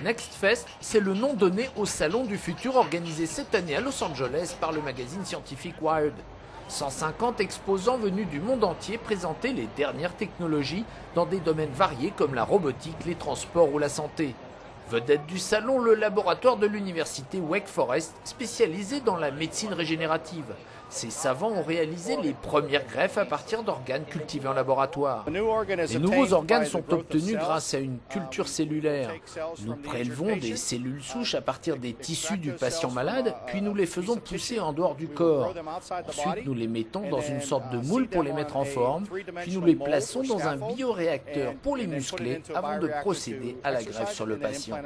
Next Fest, c'est le nom donné au Salon du Futur organisé cette année à Los Angeles par le magazine scientifique Wired. 150 exposants venus du monde entier présentaient les dernières technologies dans des domaines variés comme la robotique, les transports ou la santé. Vedette du salon, le laboratoire de l'université Wake Forest, spécialisé dans la médecine régénérative. Ces savants ont réalisé les premières greffes à partir d'organes cultivés en laboratoire. Les nouveaux organes sont obtenus grâce à une culture cellulaire. Nous prélevons des cellules souches à partir des tissus du patient malade, puis nous les faisons pousser en dehors du corps. Ensuite, nous les mettons dans une sorte de moule pour les mettre en forme, puis nous les plaçons dans un bioréacteur pour les muscler avant de procéder à la greffe sur le patient.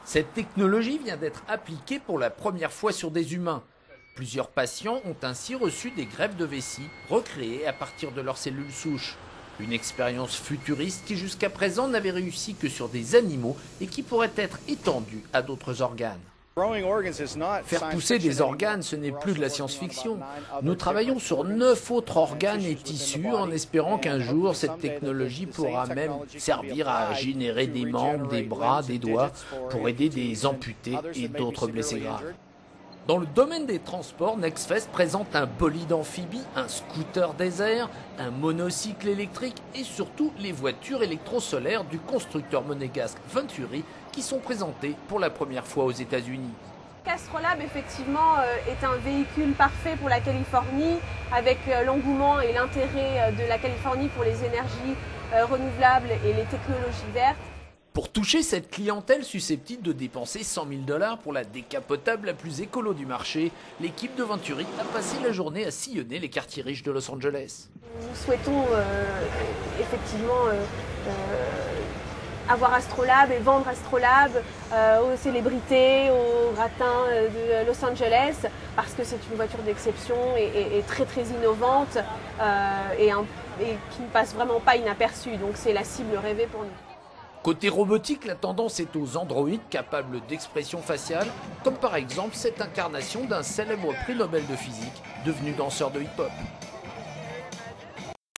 Cette technologie vient d'être appliquée pour la première fois sur des humains. Plusieurs patients ont ainsi reçu des greffes de vessie recréées à partir de leurs cellules souches. Une expérience futuriste qui jusqu'à présent n'avait réussi que sur des animaux et qui pourrait être étendue à d'autres organes. Faire pousser des organes, ce n'est plus de la science-fiction. Nous travaillons sur 9 autres organes et tissus en espérant qu'un jour cette technologie pourra même servir à générer des membres, des bras, des doigts pour aider des amputés et d'autres blessés graves. Dans le domaine des transports, NextFest présente un bolide amphibie, un scooter désert, un monocycle électrique et surtout les voitures électrosolaires du constructeur monégasque Venturi qui sont présentées pour la première fois aux États-Unis. Astrolabe, effectivement, est un véhicule parfait pour la Californie, avec l'engouement et l'intérêt de la Californie pour les énergies renouvelables et les technologies vertes. Pour toucher cette clientèle susceptible de dépenser 100 000 $ pour la décapotable la plus écolo du marché, l'équipe de Venturi a passé la journée à sillonner les quartiers riches de Los Angeles. Nous souhaitons effectivement avoir Astrolabe et vendre Astrolabe aux célébrités, aux gratins de Los Angeles, parce que c'est une voiture d'exception et très très innovante et qui ne passe vraiment pas inaperçue. Donc c'est la cible rêvée pour nous. Côté robotique, la tendance est aux androïdes capables d'expression faciale, comme par exemple cette incarnation d'un célèbre prix Nobel de physique devenu danseur de hip-hop.